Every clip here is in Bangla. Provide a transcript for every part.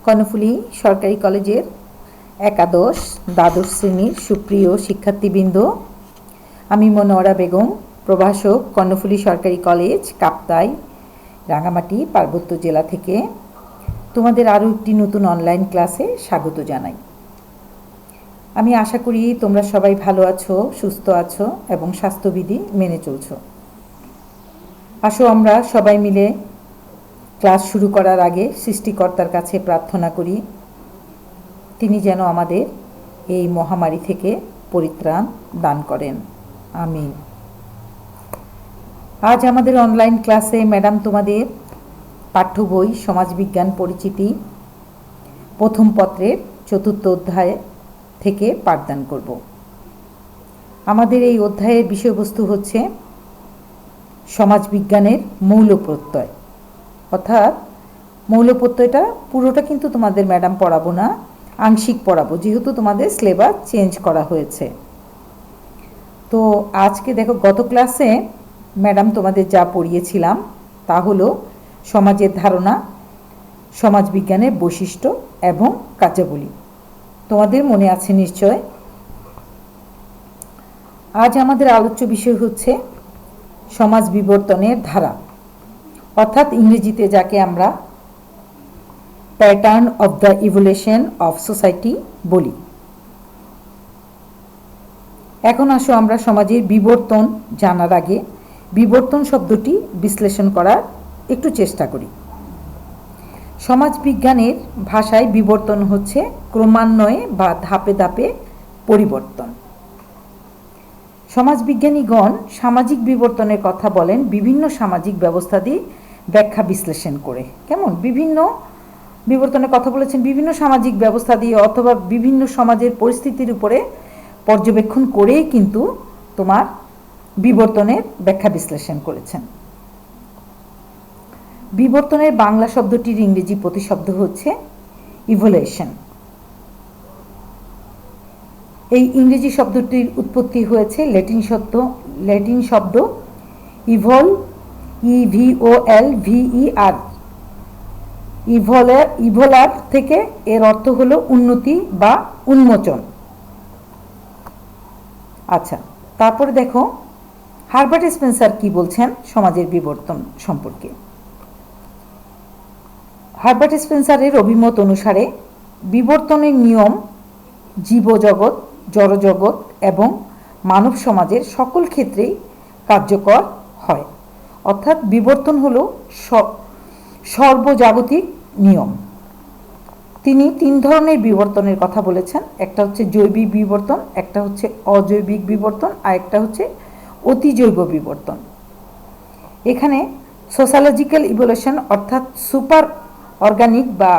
কর্ণফুলী সরকারি কলেজের একাদশ দ্বাদশ শ্রেণীর সুপ্রিয় শিক্ষার্থীবৃন্দ, আমি মনোয়ারা বেগম, প্রভাষক, কর্ণফুলী সরকারি কলেজ, কাপ্তাই, রাঙামাটি, পার্বত্য জেলা থেকে তোমাদের আরও একটি নতুন অনলাইন ক্লাসে স্বাগত জানাই। আমি আশা করি তোমরা সবাই ভালো আছো, সুস্থ আছো এবং স্বাস্থ্যবিধি মেনে চলছো। আসো আমরা সবাই মিলে ক্লাস শুরু করার আগে সৃষ্টিকর্তার কাছে প্রার্থনা করি, তিনি যেন আমাদের এই মহামারী থেকে পরিত্রাণ দান করেন। আমিন। আজ আমাদের অনলাইন ক্লাসে ম্যাডাম তোমাদের পাঠ্য বই সমাজবিজ্ঞান পরিচিতি প্রথম পত্রের 4র্থ অধ্যায় থেকে পাঠদান করব। আমাদের এই অধ্যায়ের বিষয়বস্তু হচ্ছে সমাজবিজ্ঞানের মৌল প্রত্যয়, অর্থাৎ মৌল প্রত্যয়টা পুরোটা কিন্তু তোমাদের ম্যাডাম পড়াবো না, আংশিক পড়াবো, যেহেতু তোমাদের সিলেবাস চেঞ্জ করা হয়েছে। তো আজকে দেখো, গত ক্লাসে ম্যাডাম তোমাদের যা পড়িয়েছিলাম তা হলো সমাজের ধারণা, সমাজবিজ্ঞানের বৈশিষ্ট্য এবং কার্যাবলী। তোমাদের মনে আছে নিশ্চয়। আজ আমাদের আলোচ্য বিষয় হচ্ছে সমাজ বিবর্তনের ধারা, অর্থাৎ ইংরেজিতে যাকে আমরা pattern of the evolution of society বলি। এখন আসো আমরা সমাজের বিবর্তন জানার আগে বিবর্তন শব্দটি বিশ্লেষণ করার একটু চেষ্টা করি। সমাজবিজ্ঞানের ভাষায় বিবর্তন হচ্ছে ক্রমান্বয়ে বা ধাপে ধাপে পরিবর্তন। সমাজবিজ্ঞানীগণ সামাজিক বিবর্তনের কথা বলেন বিভিন্ন সামাজিক ব্যবস্থা দিয়ে ব্যাখ্যা বিশ্লেষণ করে। কেমন বিভিন্ন বিবর্তনের কথা বলেছেন বিভিন্ন সামাজিক ব্যবস্থা দিয়ে অথবা বিভিন্ন সমাজের পরিস্থিতির উপরে পর্যবেক্ষণ করেই কিন্তু তোমার বিবর্তনের ব্যাখ্যা বিশ্লেষণ করেছেন। বিবর্তনের বাংলা শব্দটির ইংরেজি প্রতিশব্দ হচ্ছে ইভলিউশন। এই ইংরেজি শব্দটির উৎপত্তি হয়েছে ল্যাটিন শব্দ ইভল, ইভিওএলভিইআর, ইভোলার থেকে। এর অর্থ হলো উন্নতি বা উন্মোচন। আচ্ছা, তারপরে দেখো হারবার্ট স্পেন্সার কি বলছেন সমাজের বিবর্তন সম্পর্কে। হারবার্ট স্পেন্সারের অভিমত অনুসারে বিবর্তনের নিয়ম জীবজগৎ, জড়জগৎ এবং মানব সমাজের সকল ক্ষেত্রেই কার্যকর হয়। অর্থাৎ বিবর্তন হলো সর্বজাগতিক নিয়ম। তিনি 3 ধরনের বিবর্তনের কথা বলেছেন। একটা হচ্ছে জৈবিক বিবর্তন, একটা হচ্ছে অজৈবিক বিবর্তন, আর একটা হচ্ছে অতিজৈব বিবর্তন। এখানে সোশ্যালজিক্যাল ইভলিউশন অর্থাৎ সুপার অর্গানিক বা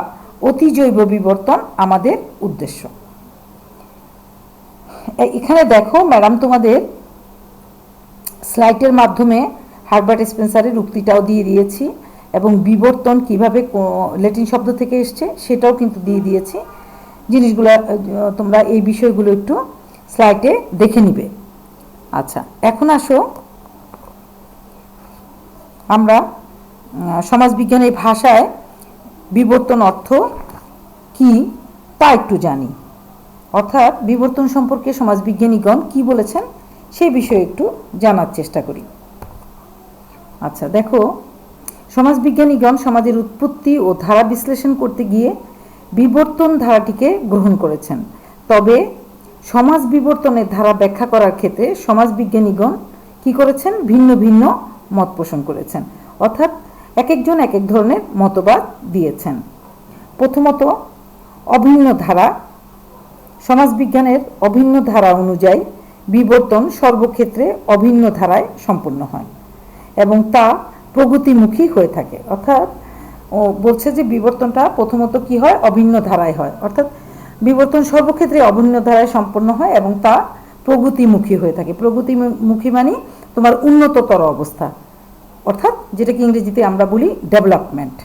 অতিজৈব বিবর্তন আমাদের উদ্দেশ্য। এখানে দেখো ম্যাডাম তোমাদের স্লাইডের মাধ্যমে হারবার্ট স্পেন্সারের উক্তিটাও দিয়ে দিয়েছি এবং বিবর্তন কিভাবে ল্যাটিন শব্দ থেকে এসছে সেটাও কিন্তু দিয়ে দিয়েছি। জিনিসগুলো তোমরা এই বিষয়গুলো একটু স্লাইডে দেখে নিবে। আচ্ছা, এখন আসো আমরা সমাজবিজ্ঞানের ভাষায় বিবর্তন অর্থ কি তা একটু জানি, অর্থাৎ বিবর্তন সম্পর্কে সমাজবিজ্ঞানীগণ কি বলেছেন সেই বিষয়ে একটু জানার চেষ্টা করি। আচ্ছা দেখো, সমাজবিজ্ঞানীগণ সমাজের উৎপত্তি ও ধারা বিশ্লেষণ করতে গিয়ে বিবর্তন ধারাটিকে গ্রহণ করেছেন। তবে সমাজ বিবর্তনের ধারা ব্যাখ্যা করার ক্ষেত্রে সমাজবিজ্ঞানীগণ কি করেছেন, ভিন্ন ভিন্ন মত পোষণ করেছেন, অর্থাৎ এক একজন এক এক ধরনের মতবাদ দিয়েছেন। প্রথমত অভিন্ন ধারা। সমাজবিজ্ঞানের অভিন্ন ধারা অনুযায়ী বিবর্তন সর্বক্ষেত্রে অভিন্ন ধারায় সম্পন্ন হয় এবং তা প্রগতিমুখী হয়ে থাকে। অর্থাৎ বলছে যে বিবর্তনটা প্রথমত কি হয়, অভিন্ন ধারায় হয়, অর্থাৎ বিবর্তন সর্বক্ষেত্রে অভিন্ন ধারায় সম্পন্ন হয় এবং তা প্রগতিমুখী হয়ে থাকে। প্রগতিমুখী মানে তোমার উন্নততর অবস্থা, অর্থাৎ যেটাকে ইংরেজিতে আমরা বলি ডেভেলপমেন্ট।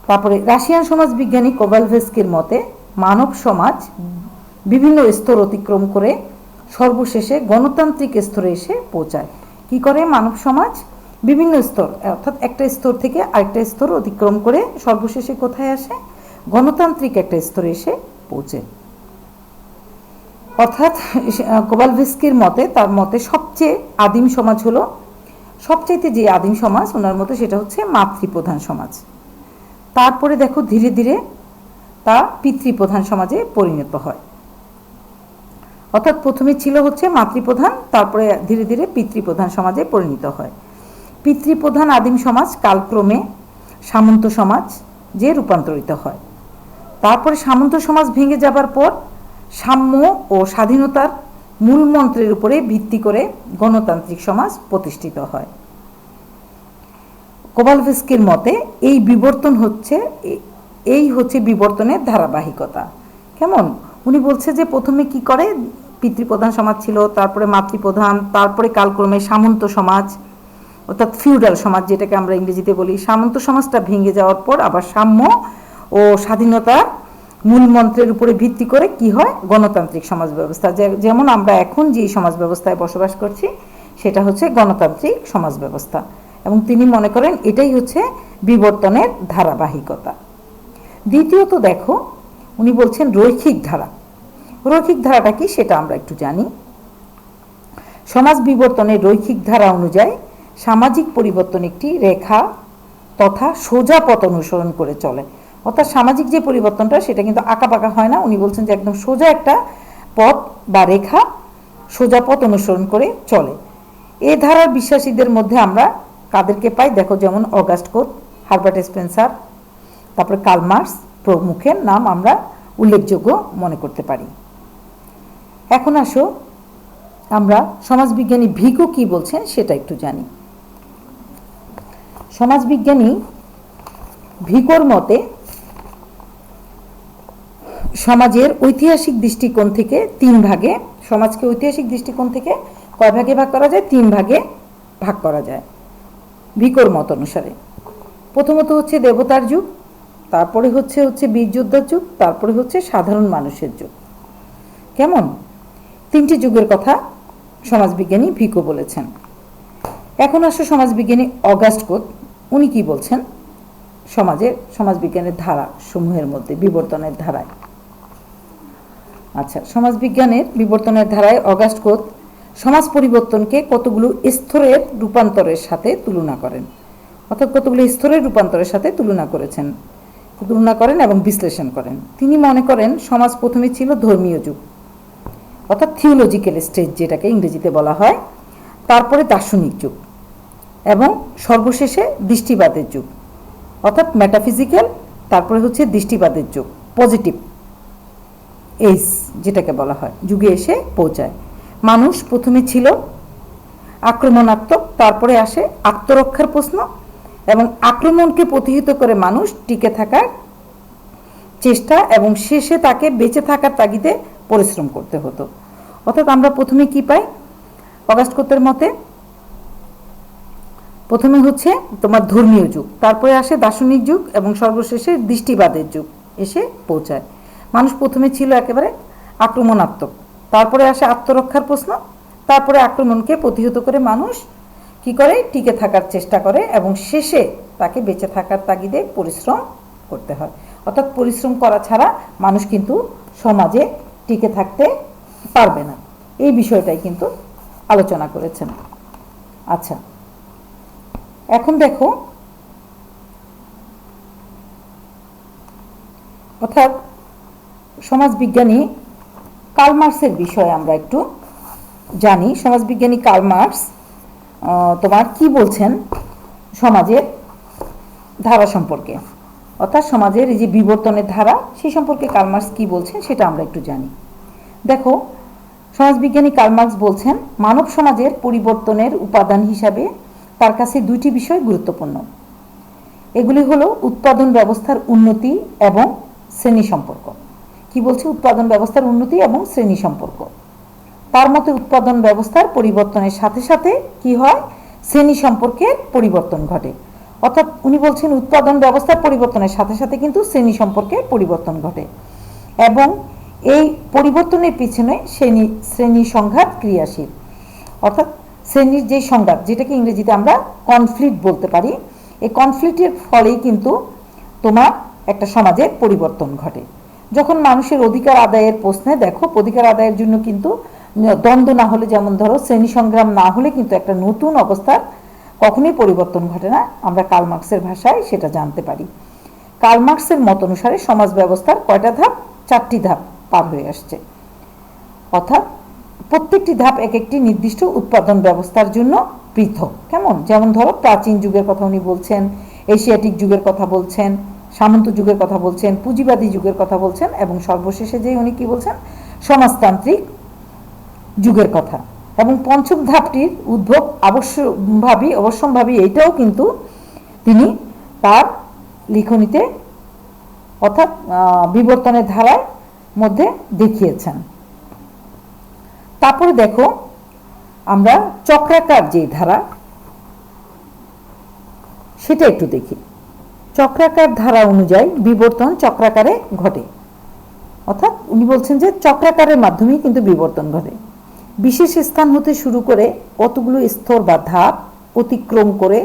তারপরে রাশিয়ান সমাজবিজ্ঞানী কোভালভস্কির মতে মানব সমাজ বিভিন্ন স্তর অতিক্রম করে সর্বশেষে গণতান্ত্রিক স্তরে এসে পৌঁছায়। কি করে মানব সমাজ বিভিন্ন স্তর, অর্থাৎ একটা স্তর থেকে আরেকটা স্তর অতিক্রম করে সর্বশেষে কোথায় আসে, গণতান্ত্রিক একটা স্তরে এসে পৌঁছে। অর্থাৎ কোভালস্কির মতে, তার মতে সবচেয়ে আদিম সমাজ হলো, সবচাইতে যে আদিম সমাজ ওনার মতে সেটা হচ্ছে মাতৃপ্রধান সমাজ। তারপরে দেখো ধীরে ধীরে তা পিতৃপ্রধান সমাজে পরিণত হয়। অর্থাৎ প্রথমে ছিল হচ্ছে মাতৃপ্রধান, তারপরে ধীরে ধীরে পিতৃপ্রধান সমাজে পরিণত হয়। পিতৃপ্রধান আদিম সমাজ কালক্রমে সামন্ত সমাজ যে রূপান্তরিত হয়। তারপরে সামন্ত সমাজ ভেঙে যাবার পর সাম্য ও স্বাধীনতার মূল মন্ত্রের উপরে ভিত্তি করে গণতান্ত্রিক সমাজ প্রতিষ্ঠিত হয়। কোভালস্কির মতে এই বিবর্তন হচ্ছে বিবর্তনের ধারাবাহিকতা। কেমন? উনি বলছে যে প্রথমে কি করে পিতৃপ্রধান সমাজ ছিল, তারপরে মাতৃপ্রধান, তারপরে কালক্রমে সামন্ত সমাজ অর্থাৎ ফিউডাল সমাজ যেটাকে আমরা ইংরেজিতে বলি, সামন্ত সমাজটা ভেঙে যাওয়ার পর আবার সাম্য ও স্বাধীনতার মূল মন্ত্রের উপরে ভিত্তি করে কি হয় গণতান্ত্রিক সমাজ ব্যবস্থা। যেমন আমরা এখন যে সমাজ ব্যবস্থায় বসবাস করছি সেটা হচ্ছে গণতান্ত্রিক সমাজ ব্যবস্থা, এবং তিনি মনে করেন এটাই হচ্ছে বিবর্তনের ধারাবাহিকতা। দ্বিতীয়ত দেখো উনি বলছেন রৈখিক ধারা। রৈখিক ধারাটা কি সেটা আমরা একটু জানি। সমাজ বিবর্তনের রৈখিক ধারা অনুযায়ী সামাজিক পরিবর্তন একটি রেখা তথা সোজা পথ অনুসরণ করে চলে। অর্থাৎ সামাজিক যে পরিবর্তনটা সেটা কিন্তু আঁকাবাঁকা হয় না, উনি বলছেন যে একদম সোজা একটা পথ বা রেখা সোজা পথ অনুসরণ করে চলে। এ ধারার বিশ্বাসীদের মধ্যে আমরা কাদেরকে পাই দেখো, যেমন অগাস্ট কোত, হারবার্ট স্পেন্সার, তারপরে কার্ল মার্কস প্রমুখের নাম আমরা উল্লেখযোগ্য মনে করতে পারি। এখন আসো আমরা সমাজবিজ্ঞানী ভিগো কি বলছেন সেটা একটু জানি। সমাজবিজ্ঞানী ভিগোর মতে সমাজের ঐতিহাসিক দৃষ্টিকোণ থেকে তিন ভাগে, সমাজকে ঐতিহাসিক দৃষ্টিকোণ থেকে কয় ভাগে ভাগ করা যায়? তিন ভাগে ভাগ করা যায় ভিগোর মত অনুসারে। প্রথমত হচ্ছে দেবতার যুগ, তারপরে হচ্ছে বীর যোদ্ধার যুগ, তারপরে হচ্ছে সাধারণ মানুষের যুগ। কেমন? তিনটি যুগের কথা সমাজবিজ্ঞানী ভিগো বলেছেন। এখন আসো সমাজবিজ্ঞানী অগাস্ট কোত, উনি কি বলছেন সমাজবিজ্ঞানের ধারা সমূহের মধ্যে বিবর্তনের ধারায়। আচ্ছা, সমাজবিজ্ঞানের বিবর্তনের ধারায় অগাস্ট কোত সমাজ পরিবর্তনকে কতগুলো স্তরের রূপান্তরের সাথে তুলনা করেন, অর্থাৎ কতগুলো স্তরের রূপান্তরের সাথে তুলনা করেন এবং বিশ্লেষণ করেন। তিনি মনে করেন সমাজ প্রথমে ছিল ধর্মীয় যুগ, অর্থাৎ থিওলজিক্যাল স্টেজ যেটাকে ইংরেজিতে বলা হয়, তারপরে দার্শনিক যুগ এবং সর্বশেষে দৃষ্টিবাদের যুগ, অর্থাৎ মেটাফিজিক্যাল, তারপরে হচ্ছে দৃষ্টিবাদের যুগ, পজিটিভ এজ যেটাকে বলা হয়, যুগে এসে পৌঁছায়। মানুষ প্রথমে ছিল আক্রমণাত্মক, তারপরে আসে আত্মরক্ষার প্রশ্ন, এবং আক্রমণকে প্রতিহত করে মানুষ টিকে থাকার চেষ্টা, এবং শেষে তাকে বেঁচে থাকার তাগিদে পরিশ্রম করতে হতো। অর্থাৎ আমরা প্রথমে কি পাই অগাস্ট কোতের মতে? প্রথমে হচ্ছে তোমার ধর্মীয় যুগ, তারপরে আসে দার্শনিক যুগ এবং সর্বশেষে দৃষ্টিবাদের যুগ এসে পৌঁছায়। মানুষ প্রথমে ছিল একেবারে আক্রমণাত্মক, তারপরে আসে আত্মরক্ষার প্রশ্ন, তারপরে আক্রমণকে প্রতিহত করে মানুষ কি করে টিকে থাকার চেষ্টা করে, এবং শেষে তাকে বেঁচে থাকার তাগিদে পরিশ্রম করতে হয়। অর্থাৎ পরিশ্রম করা ছাড়া মানুষ কিন্তু সমাজে টিকে থাকতে পারবে না, এই বিষয়টাই কিন্তু আলোচনা করেছেন। আচ্ছা, এখন দেখো অর্থাৎ সমাজবিজ্ঞানী কার্ল মার্কসের বিষয়ে আমরা একটু জানি। সমাজবিজ্ঞানী কার্ল মার্কস তোমার কি বলছেন সমাজের ধারা সম্পর্কে, অর্থাৎ সমাজের এই যে বিবর্তনের ধারা সেই সম্পর্কে কার্ল মার্কস কি বলছেন সেটা আমরা একটু জানি। দেখো, সমাজবিজ্ঞানী কার্ল মার্কস বলছেন মানব সমাজের পরিবর্তনের উপাদান হিসাবে তার কাছে দুইটি বিষয় গুরুত্বপূর্ণ। এগুলি হলো উৎপাদন ব্যবস্থার উন্নতি এবং শ্রেণী সম্পর্ক। কি বলছে? উৎপাদন ব্যবস্থার উন্নতি এবং শ্রেণী সম্পর্ক। তার মতে উৎপাদন ব্যবস্থার পরিবর্তনের সাথে সাথে কি হয়? শ্রেণী সম্পর্কের পরিবর্তন ঘটে। অর্থাৎ উনি বলছেন উৎপাদন ব্যবস্থার পরিবর্তনের সাথে সাথে কিন্তু শ্রেণী সম্পর্কের পরিবর্তন ঘটে, এবং এই পরিবর্তনের পিছনে শ্রেণী সংঘাত ক্রিয়াশীল। অর্থাৎ শ্রেণীর যে সংঘাত, যেটাকে ইংরেজিতে আমরা কনফ্লিক্ট বলতে পারি, এই কনফ্লিক্টের ফলেই কিন্তু তোমার একটা সমাজের পরিবর্তন ঘটে। যখন মানুষের অধিকার আদায়ের প্রশ্নে দেখো, অধিকার আদায়ের জন্য কিন্তু দ্বন্দ্ব না হলে, যেমন ধরো শ্রেণী সংগ্রাম না হলে কিন্তু একটা নতুন অবস্থার কখনোই পরিবর্তন ঘটে না। আমরা কার্ল মার্কসের ভাষায় সেটা জানতে পারি। কার্ল মার্কসের মত অনুসারে সমাজ ব্যবস্থার কয়টা ধাপ? 4টি ধাপ পার হয়ে আসছে। অর্থাৎ প্রত্যেকটি ধাপ এক একটি নির্দিষ্ট উৎপাদন ব্যবস্থার জন্য পৃথক। কেমন? যেমন ধরো প্রাচীন যুগের কথা উনি বলছেন, এশিয়াটিক যুগের কথা বলছেন, সামন্ত যুগের কথা বলছেন, পুঁজিবাদী যুগের কথা বলছেন, এবং সর্বশেষে যে উনি কি বলছেন? সমাজতান্ত্রিক যুগের কথা। এবং পঞ্চম ধাপটির উদ্ভব অবশ্যম্ভাবী এইটাও কিন্তু তিনি তার লিখনীতে অর্থাৎ বিবর্তনের ধারার মধ্যে দেখিয়েছেন। তারপরে দেখো আমরা চক্রাকার যে ধারা সেটা একটু দেখি। চক্রাকার ধারা অনুযায়ী বিবর্তন চক্রাকারে ঘটে। অর্থাৎ উনি বলছেন যে চক্রাকারের মাধ্যমেই কিন্তু বিবর্তন ঘটে। বিশেষ স্থান হতে শুরু করে কতগুলো স্তর বা ধাপ অতিক্রম করে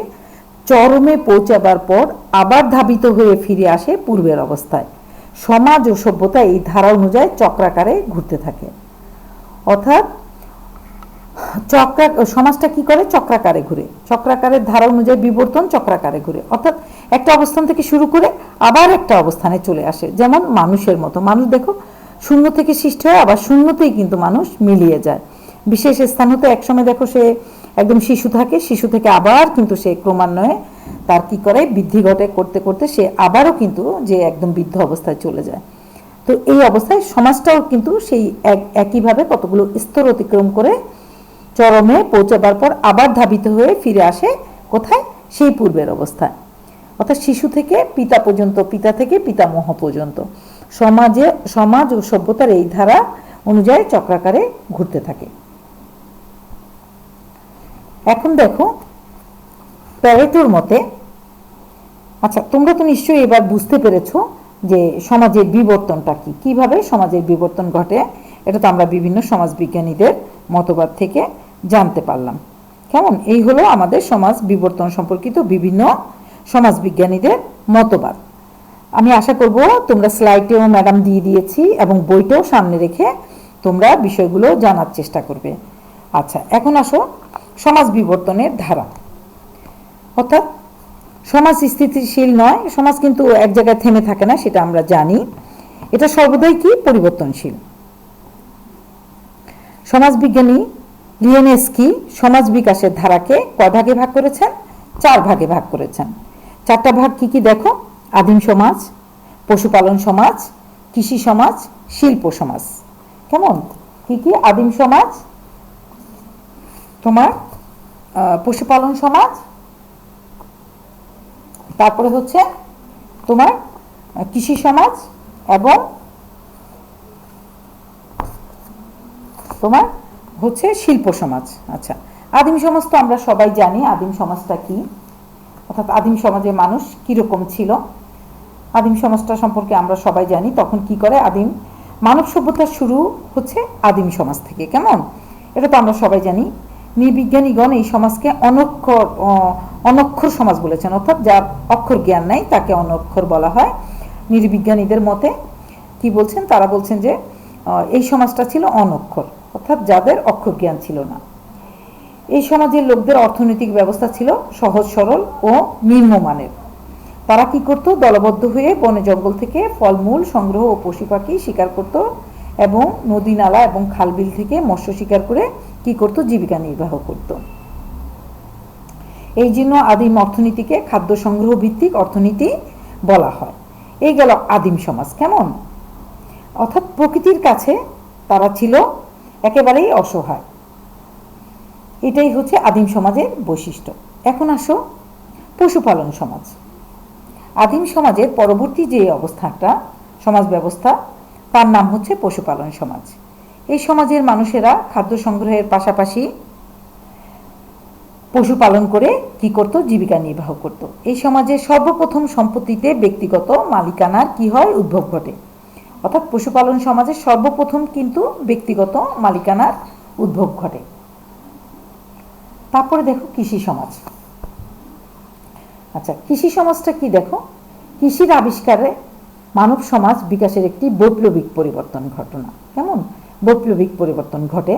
চরমে পৌঁছাবার পর আবার ধাবিত হয়ে ফিরে আসে পূর্বের অবস্থায়। সমাজ ও সভ্যতা এই ধারা অনুযায়ী চক্রাকারে ঘুরতে থাকে। অর্থাৎ সমাজটা কি করে? চক্রাকারে ঘুরে। চক্রাকারের ধারা অনুযায়ী বিবর্তন চক্রাকারে ঘুরে। অর্থাৎ একটা অবস্থান থেকে শুরু করে আবার একটা অবস্থানে চলে আসে। যেমন মানুষের মতো, মানুষ দেখো শূন্য থেকে সৃষ্টি হয়, আবার শূন্যতেই কিন্তু মানুষ মিলিয়ে যায়। বিশেষ স্থান হতে একসময় দেখো সে একদম শিশু থাকে, শিশু থেকে আবার কিন্তু সে ক্রমান্বয়ে তার কি করে? বৃদ্ধি ঘটে, করতে করতে সে আবারও কিন্তু যে একদম বৃদ্ধ অবস্থায় চলে যায়। তো এই অবস্থায় সমাজটাও কিন্তু সেই একইভাবে কতগুলো স্তর অতিক্রম করে চরমে পৌঁছাবার পর আবার ধাবিত হয়ে ফিরে আসে কোথায়? সেই পূর্বের অবস্থায়। অর্থাৎ শিশু থেকে পিতা পর্যন্ত, পিতা থেকে পিতামহ পর্যন্ত সমাজ ও সভ্যতার এই ধারা অনুযায়ী চক্রাকারে ঘুরতে থাকে। এখন দেখো প্যারেটোর মতে, আচ্ছা তোমরা তো নিশ্চয়ই এবার বুঝতে পেরেছো যে সমাজের বিবর্তনটা কি, কিভাবে সমাজের বিবর্তন ঘটে। এটা তো আমরা বিভিন্ন সমাজবিজ্ঞানীদের মতবাদ থেকে জানতে পারলাম। কেমন? এই হলো আমাদের সমাজ বিবর্তন সম্পর্কিত বিভিন্ন সমাজবিজ্ঞানীদের মতবাদ। আমি আশা করব তোমরা স্লাইডেও ম্যাডাম দিয়ে দিয়েছি এবং বইটাও সামনে রেখে তোমরা বিষয়গুলো জানার চেষ্টা করবে। আচ্ছা, এখন আসো সমাজ বিবর্তনের ধারা। অর্থাৎ সমাজ স্থিতিশীল নয়, সমাজ কিন্তু এক জায়গায় থেমে থাকে না, সেটা আমরা জানি। এটা সর্বদাই কি? পরিবর্তনশীল। সমাজবিজ্ঞানী লিওনেস্কি সমাজ বিকাশের ধারাকে কয় ভাগে ভাগ করেছেন? 4 ভাগে ভাগ করেছেন। 4টা ভাগ কি কি দেখো? আদিম সমাজ, পশুপালন সমাজ, কৃষি সমাজ, শিল্প সমাজ। কেমন? কি কি? আদিম সমাজ, তোমার পশুপালন সমাজ, তারপরে হচ্ছে তোমার কৃষি সমাজ, এবং তোমার হচ্ছে শিল্প সমাজ। আচ্ছা, আদিম সমাজ তো আমরা সবাই জানি আদিম সমাজটা কি, অর্থাৎ আদিম সমাজে মানুষ কিরকম ছিল। আদিম সমাজটা সম্পর্কে আমরা সবাই জানি। তখন কি করে? আদিম মানব সভ্যতার শুরু হচ্ছে আদিম সমাজ থেকে। কেমন? এটা তো আমরা সবাই জানি। নৃবিজ্ঞানীগণ এই সমাজকে অনক্ষর সমাজ বলেছেন, অর্থাৎ যার অক্ষর জ্ঞান নাই তাকে অনক্ষর বলা হয়। নৃবিজ্ঞানীদের মতে কি বলছেন? তারা বলছেন যে এই সমাজটা ছিল অনক্ষর, অর্থাৎ যাদের অক্ষর জ্ঞান ছিল না। এই সমাজের লোকদের অর্থনৈতিক ব্যবস্থা ছিল সহজ সরল ও নিম্নমানের। তারা কি করত? দলবদ্ধ হয়ে বনে জঙ্গল থেকে ফলমূল সংগ্রহ ও পশু পাখি শিকার করত, এবং নদী নালা এবং খালবিল থেকে মৎস্য শিকার করে কি করত? জীবিকা নির্বাহ করত। এই জন্য আদিম অর্থনীতিকে খাদ্য সংগ্রহ ভিত্তিক অর্থনীতি বলা হয়। এই গেল আদিম সমাজ। কেমন? অর্থাৎ প্রকৃতির কাছে তারা ছিল একেবারেই অসহায়। এটাই হচ্ছে আদিম সমাজের বৈশিষ্ট্য। এখন আসো পশুপালন সমাজ। আদিম সমাজের পরবর্তী যে অবস্থাটা সমাজ ব্যবস্থা, তার নাম হচ্ছে পশুপালন সমাজ। এই সমাজের মানুষেরা খাদ্য সংগ্রহের পাশাপাশি পশুপালন করে কি করত? জীবিকা নির্বাহ করত। এই সমাজের সর্বপ্রথম সম্পত্তিতে ব্যক্তিগত মালিকানার কি হয়? উদ্ভব ঘটে। অর্থাৎ পশুপালন সমাজের সর্বপ্রথম কিন্তু ব্যক্তিগত মালিকানার উদ্ভব ঘটে। তারপরে দেখো কৃষি সমাজ। আচ্ছা, কৃষি সমাজটা কি দেখো? কৃষির আবিষ্কারে মানব সমাজ বিকাশের একটি বৈপ্লবিক পরিবর্তন ঘটনা। কেমন? বৈপ্লবিক পরিবর্তন ঘটে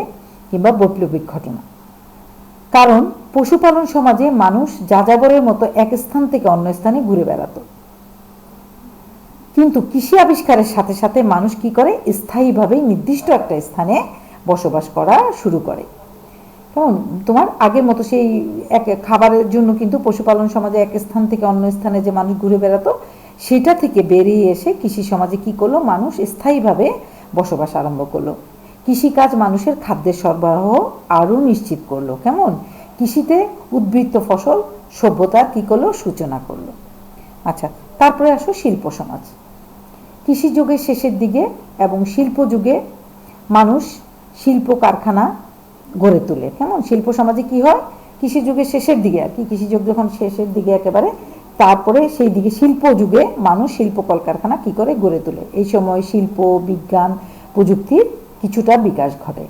কিংবা বৈপ্লবিক ঘটনা। কারণ পশুপালন সমাজে মানুষ যাযাবরের মতো এক স্থান থেকে অন্য স্থানে ঘুরে বেড়াতো, কিন্তু কৃষি আবিষ্কারের সাথে সাথে মানুষ কি করে? স্থায়ীভাবে নির্দিষ্ট একটা স্থানে বসবাস করা শুরু করে। কেমন? তোমার আগের মতো সেই এক খাবারের জন্য কিন্তু পশুপালন সমাজে এক স্থান থেকে অন্য স্থানে যে মানুষ ঘুরে বেড়াতো, সেটা থেকে বেরিয়ে এসে কৃষি সমাজে কি করলো? মানুষ স্থায়ীভাবে বসবাস আরম্ভ করলো। কৃষিকাজ মানুষের খাদ্যের সরবরাহ আরও নিশ্চিত করলো। কেমন? কৃষিতে উদ্বৃত্ত ফসল সভ্যতার কি করলো? সূচনা করলো। আচ্ছা, তারপরে আসো শিল্প সমাজ। কৃষি যুগের শেষের দিকে এবং শিল্প যুগে মানুষ শিল্প কারখানা গড়ে তোলে। কেমন? শিল্প সমাজে কি হয়? কৃষি যুগের শেষের দিকে আর কি, কৃষি যুগ যখন শেষের দিকে একেবারে, তারপরে সেই দিকে শিল্প যুগে মানুষ শিল্প কলকারখানা কি করে? গড়ে তোলে। এই সময় শিল্প, বিজ্ঞান, প্রযুক্তির কিছুটা বিকাশ ঘটে।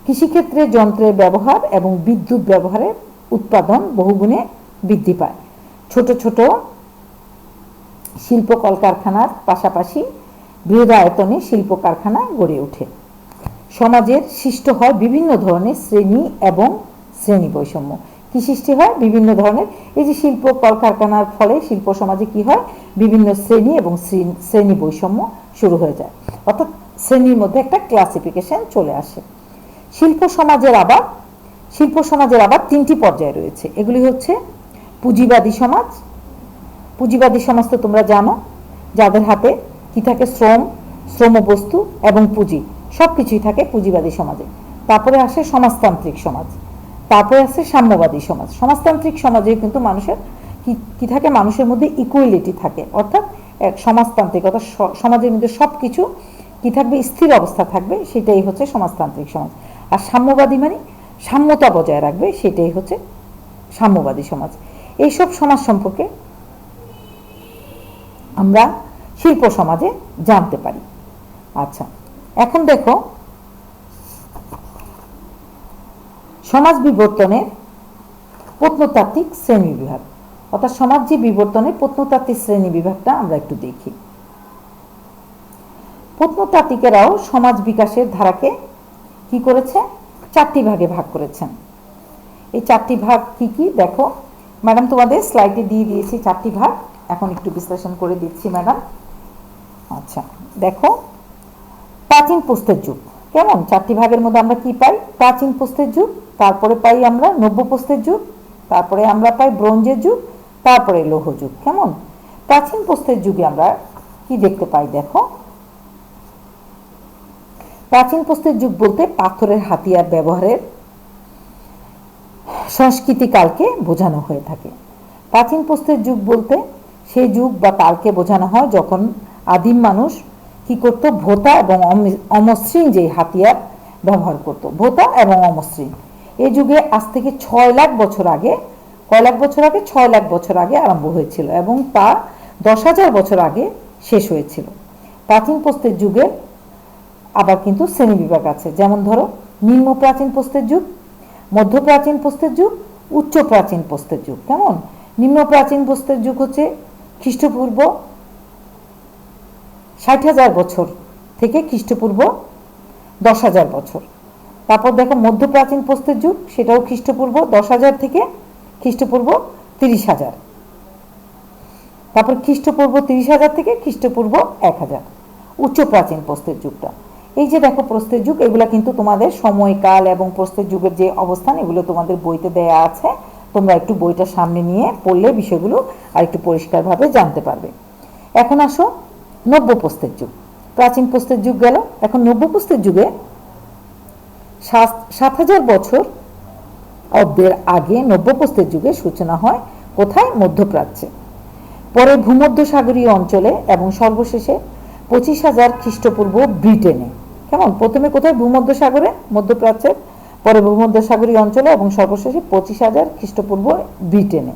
কৃষিক্ষেত্রে যন্ত্রের ব্যবহার এবং বিদ্যুৎ ব্যবহারের উৎপাদন বহুগুণে বৃদ্ধি পায়। ছোট ছোট শিল্প কলকারখানার পাশাপাশি বৃহদায়তনে শিল্প কারখানা গড়ে ওঠে। সমাজের সৃষ্টি হয় বিভিন্ন ধরনের শ্রেণী এবং শ্রেণী বৈষম্য। কি সৃষ্টি হয়? বিভিন্ন ধরনের, এই যে শিল্প কলকারখানার ফলে শিল্প সমাজে কি হয়? বিভিন্ন শ্রেণী এবং শ্রেণী বৈষম্য শুরু হয়ে যায়, অর্থাৎ শ্রেণীর মধ্যে একটা ক্লাসিফিকেশন চলে আসে। শিল্প সমাজের আবার তিনটি পর্যায় রয়েছে। এগুলি হচ্ছে পুঁজিবাদী সমাজ। পুঁজিবাদী সমাজ তো তোমরা জানো, যাদের হাতে কি থাকে? শ্রমবস্তু এবং পুঁজি সব কিছুই থাকে পুঁজিবাদী সমাজে। তারপরে আসে সমাজতান্ত্রিক সমাজ, তারপরে আসে সাম্যবাদী সমাজ। সমাজতান্ত্রিক সমাজে কিন্তু মানুষের কি থাকে? মানুষের মধ্যে ইকুয়ালিটি থাকে, অর্থাৎ এক সমাজতান্ত্রিক, অর্থাৎ সমাজের মধ্যে সব কিছু কি থাকবে? স্থির অবস্থা থাকবে, সেটাই হচ্ছে সমাজতান্ত্রিক সমাজ। আর সাম্যবাদী মানে সাম্যতা বজায় রাখবে, সেটাই হচ্ছে সাম্যবাদী সমাজ। এইসব সমাজ সম্পর্কে আমরা শিল্প সমাজে জানতে পারি। আচ্ছা, এখন দেখো সমাজ বিবর্তনের প্রত্নতাত্ত্বিক শ্রেণী বিভাগ, অর্থাৎ সমাজ যে বিবর্তনের প্রত্নতাত্ত্বিক শ্রেণী বিভাগটা আমরা একটু দেখি। প্রত্নতাত্ত্বিকেরাও সমাজ বিকাশের ধারাকে কি করেছে? চারটি ভাগে ভাগ করেছেন। এই চারটি ভাগ কি কি? দেখো ম্যাডাম, তোমাদের স্লাইডে দিয়ে দিয়েছি চারটি ভাগ, এখন একটু বিশ্লেষণ করে দিচ্ছি ম্যাডাম। আচ্ছা, দেখো প্রাচীন প্রস্তর যুগ। কেমন? চারটি ভাগের মধ্যে আমরা কি পাই? প্রাচীন প্রস্তর যুগ, তারপরে পাই আমরা নব্য প্রস্তর যুগ, তারপরে আমরা পাই ব্রোঞ্জের যুগ, তারপরে লৌহ যুগ। কেমন? প্রাচীন প্রস্তর যুগে আমরা কি দেখতে পাই? দেখো, প্রাচীন প্রস্তর যুগ বলতে পাথরের হাতিয়ার ব্যবহারের সংস্কৃতিকালকে বোঝানো হয়ে থাকে। প্রাচীন প্রস্তর যুগ বলতে সেই যুগ বা কালকে বোঝানো হয় যখন আদিম মানুষ কি করত? ভোঁতা এবং অমসৃণ যে হাতিয়ার ব্যবহার করত, ভোঁতা এবং অমসৃণ। এই যুগে আজ থেকে 6 লাখ বছর আগে, কয় লাখ বছর আগে? 6 লাখ বছর আগে আরম্ভ হয়েছিল এবং তা 10,000 বছর আগে শেষ হয়েছিল। প্রাচীন প্রস্তর যুগে আবার কিন্তু শ্রেণী বিভাগ আছে, যেমন ধরো নিম্ন প্রাচীন প্রস্তর যুগ, মধ্য প্রাচীন প্রস্তর যুগ, উচ্চ প্রাচীন প্রস্তর যুগ। কেমন? নিম্ন প্রাচীন প্রস্তর যুগ হচ্ছে খ্রিস্টপূর্ব 60,000 বছর থেকে খ্রিস্টপূর্ব 10,000 বছর। তারপর দেখো মধ্য প্রাচীন প্রস্তর যুগ, সেটাও খ্রিস্টপূর্ব 10,000 থেকে খ্রিস্টপূর্ব 30,000। তারপর খ্রিস্টপূর্ব 30,000 থেকে খ্রিস্টপূর্ব 1000। উচ্চ প্রাচীন প্রস্তর যুগটা, এই যে দেখো প্রস্তর যুগ, এগুলো কিন্তু তোমাদের সময়কাল এবং প্রস্তর যুগের যে অবস্থান, এগুলো তোমাদের বইতে দেয়া আছে। তোমরা একটু বইটা সামনে নিয়ে পড়লে বিষয়গুলো আর একটু পরিষ্কারভাবে জানতে পারবে। এখন আসো নব্য প্রস্তর যুগ। প্রাচীন প্রস্তর যুগ গেল, এখন নব্য প্রস্তর যুগে 7,000 বছর অব্দের আগে নব্য প্রস্তর যুগের সূচনা হয়। কোথায়? মধ্যপ্রাচ্যে, পরে ভূমধ্যসাগরীয় অঞ্চলে এবং সর্বশেষে 25,000 খ্রিস্টপূর্ব ব্রিটেনে। কেমন? প্রথমে কোথায়? ভূমধ্যসাগরে, মধ্যপ্রাচ্যের, পরে ভূমধ্যসাগরীয় অঞ্চলে এবং সর্বশেষে 25,000 খ্রিস্টপূর্ব ব্রিটেনে।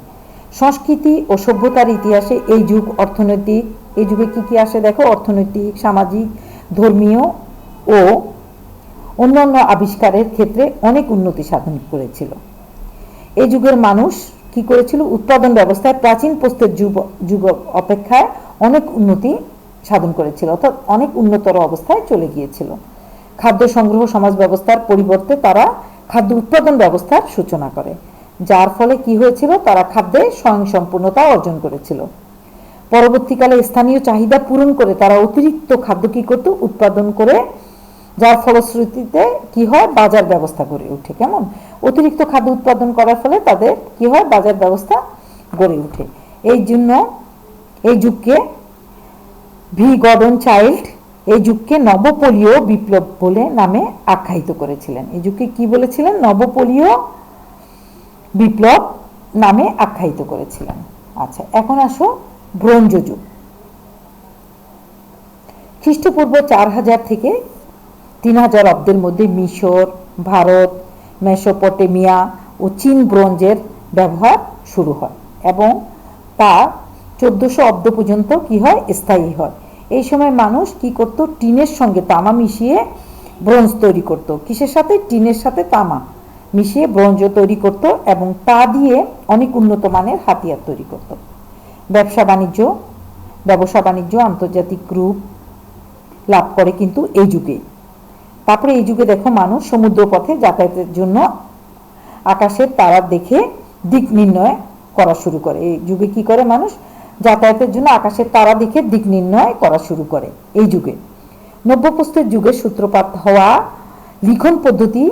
সংস্কৃতি ও সভ্যতার ইতিহাসে এই যুগ অর্থনৈতিক, এই যুগে কি কি আসে দেখো? অর্থনৈতিক, সামাজিক, ধর্মীয় ও অন্যান্য আবিষ্কারের ক্ষেত্রে অনেক উন্নতি সাধন করেছিল। এই যুগের মানুষ কি কি করেছিল? উৎপাদন ব্যবস্থায় প্রাচীন প্রস্তর যুগ অপেক্ষায় অনেক উন্নতি সাধন করেছিল, অর্থাৎ অনেক উন্নতর অবস্থায় চলে গিয়েছিল। খাদ্য সংগ্রহ সমাজ ব্যবস্থার পরিবর্তে তারা খাদ্য উৎপাদন ব্যবস্থার সূচনা করে, যার ফলে কি হয়েছিল, তারা খাদ্যে স্বয়ংসম্পূর্ণতা অর্জন করেছিল। পরবর্তীকালে স্থানীয় চাহিদা পূরণ করে তারা অতিরিক্ত খাদ্য কি করত, উৎপাদন করে, যার ফলশ্রুতিতে কি হয়, বাজার ব্যবস্থা গড়ে ওঠে। কেমন, অতিরিক্ত খাদ্য উৎপাদন করার ফলে তাদের কি হয়, বাজার ব্যবস্থা গড়ে ওঠে। এই জন্য এই যুগকে গর্ডন চাইল্ড এই যুগকে নবপলীয় বিপ্লব বলে নামে আখ্যায়িত করেছিলেন। এই যুগকে কি বলেছিলেন, নবপলীয় বিপ্লব নামে আখ্যায়িত করেছিলেন। আচ্ছা, এখন আসো ব্রোঞ্জ যুগ। খ্রিস্টপূর্ব 4000 থেকে 3000 অব্দের মধ্যে মিশর, ভারত, মেসোপটেমিয়া ও চীন ব্রোঞ্জের ব্যবহার শুরু হয় এবং তা 1400 অব্দ পর্যন্ত কি হয়, স্থায়ী হয়। এই সময় মানুষ কি করত, টিনের সঙ্গে তামা মিশিয়ে ব্রোঞ্জ তৈরি করত। কিসের সাথে, টিনের সাথে তামা মিশিয়ে ব্রোঞ্জ তৈরি করত এবং তা দিয়ে অনেক উন্নত মানের হাতিয়ার তৈরি করত। ব্যবসা বাণিজ্য আন্তর্জাতিক রূপ লাভ করে কিন্তু এই যুগে। তারপরে এই যুগে দেখো মানুষ সমুদ্র পথে যাতায়াতের জন্য আকাশের তারা দেখে দিক নির্ণয় করা শুরু করে। এই যুগে কি করে, মানুষ যাতায়াতের জন্য আকাশের তারা দেখে দিক নির্ণয় করা শুরু করে এই যুগে। নব্যপ্রস্তর যুগের সূত্রপাত হওয়া লিখন পদ্ধতি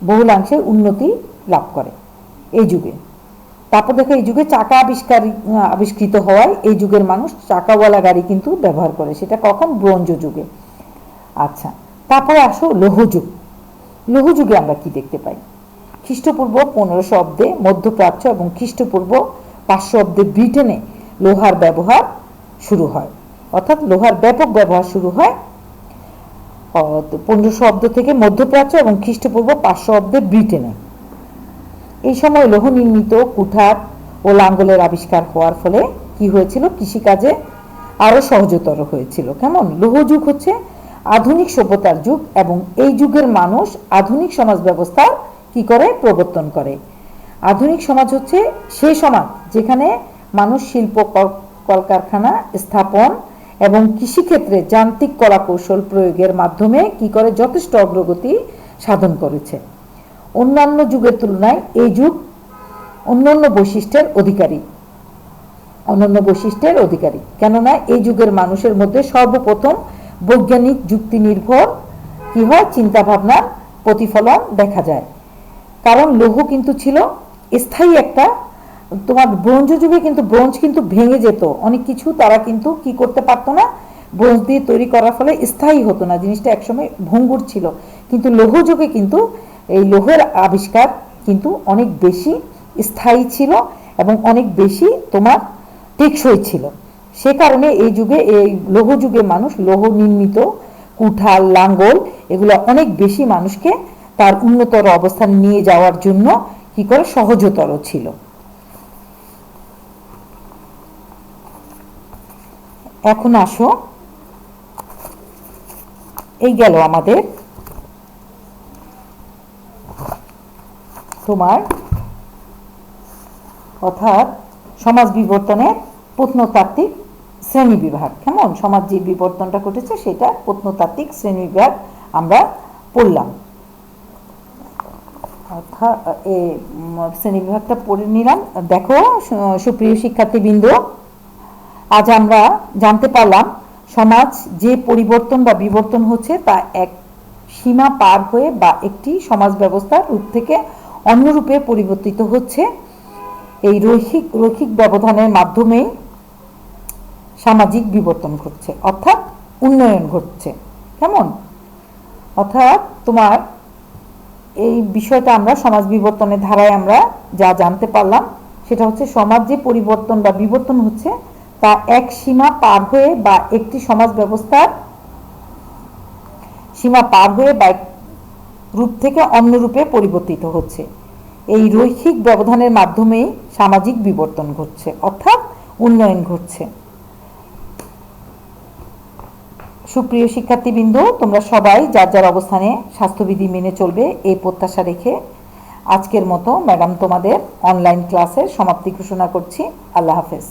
বহুলাংশে উন্নতি লাভ করে এই যুগে। তারপর দেখো এই যুগে চাকা আবিষ্কৃত হওয়ায় এই যুগের মানুষ চাকাওয়ালা গাড়ি কিন্তু ব্যবহার করে, সেটা কখন, ব্রোঞ্জ যুগে। আচ্ছা, তারপরে আসো লৌহযুগ। লৌহযুগে আমরা কি দেখতে পাই, খ্রিস্টপূর্ব 1500 অব্দে মধ্যপ্রাচ্য এবং খ্রিস্টপূর্ব 500 অব্দে ব্রিটেনে লোহার ব্যবহার শুরু হয়, অর্থাৎ লোহার ব্যাপক ব্যবহার শুরু হয় 1500 অব্দ থেকে মধ্যপ্রাচ্য এবং খ্রিস্টপূর্ব 500 অব্দে ব্রিটেনে। এই সময় লৌহ নির্মিত কুঠার ও লাঙ্গলের আবিষ্কার হওয়ার ফলে কি হয়েছিল, কৃষিকাজে আরো সহজতর হয়েছিল। কেমন, লৌহযুগ হচ্ছে আধুনিক সভ্যতার যুগ এবং এই যুগের মানুষ আধুনিক সমাজ ব্যবস্থার কি করে, প্রবর্তন করে। আধুনিক সমাজ হচ্ছে সেই সমাজ যেখানে মানুষ শিল্প কলকারখানা স্থাপন এবং কৃষিক্ষেত্রে যান্ত্রিক কলা কৌশল প্রয়োগের মাধ্যমে কি করে, যথেষ্ট অগ্রগতি সাধন করেছে। অন্যান্য যুগের তুলনায় এই যুগ অন্যান্য বৈশিষ্ট্যের অধিকারী, কেননা এই যুগের মানুষের মধ্যে সর্বপ্রথম বৈজ্ঞানিক যুক্তি নির্ভর কি হয়, চিন্তা ভাবনার প্রতিফলন দেখা যায়। কারণ লৌহ কিন্তু ছিল স্থায়ী একটা, তোমার ব্রোঞ্জ যুগে কিন্তু ব্রোঞ্জ কিন্তু ভেঙে যেত, অনেক কিছু তারা কিন্তু কি করতে পারতো না, ব্রোঞ্জ দিয়ে তৈরি করার ফলে স্থায়ী হতো না, জিনিসটা একসময় ভঙ্গুর ছিল। কিন্তু লৌহ যুগে কিন্তু এই লৌহের আবিষ্কার কিন্তু অনেক বেশি স্থায়ী ছিল এবং অনেক বেশি তোমার টেকসই ছিল। সে কারণে এই যুগে, এই লৌহ যুগে মানুষ লৌহ নির্মিত কুঠার, লাঙ্গল এগুলো অনেক বেশি মানুষকে তার উন্নতর অবস্থান নিয়ে যাওয়ার জন্য কি করে, সহজতর ছিল। এখন আসো, এই গেল আমাদের তোমার অর্থাৎ সমাজ বিবর্তনের প্রত্নতাত্ত্বিক শ্রেণী বিভাগ। কেমন, সমাজ যে বিবর্তনটা ঘটেছে সেটা প্রত্নতাত্ত্বিক শ্রেণী বিভাগ আমরা পড়লাম, অর্থাৎ এই শ্রেণী বিভাগটা পড়ে নিলাম। দেখো সুপ্রিয় শিক্ষার্থীবৃন্দ, আজ আমরা জানতে পারলাম সমাজ যে পরিবর্তন বা বিবর্তন হচ্ছে তা এক সীমা পার হয়ে বা একটি সমাজ ব্যবস্থার রূপ থেকে অন্য রূপে পরিবর্তিত হচ্ছে। এই রৈখিক ব্যবধানের মাধ্যমেই সামাজিক বিবর্তন ঘটছে, অর্থাৎ উন্নয়ন ঘটছে। কেমন, অর্থাৎ তোমার এই বিষয়টা আমরা সমাজ বিবর্তনের ধারায় আমরা যা জানতে পারলাম সেটা হচ্ছে সমাজ যে পরিবর্তন বা বিবর্তন হচ্ছে তা এক সীমা পার হয়ে বা একটি সমাজ ব্যবস্থার সীমা পার হয়ে বা রূপ থেকে অন্য রূপে পরিবর্তিত হচ্ছে। এই রৈখিক ব্যবধানের মাধ্যমেই সামাজিক বিবর্তন ঘটছে, অর্থাৎ উন্নয়ন ঘটছে। সুপ্রিয় শিক্ষার্থীবৃন্দ, তোমরা সবাই যার যার অবস্থানে স্বাস্থ্যবিধি মেনে চলবে এই প্রত্যাশা রেখে আজকের মতো ম্যাডাম তোমাদের অনলাইন ক্লাসের সমাপ্তি ঘোষণা করছি। আল্লাহ হাফেজ।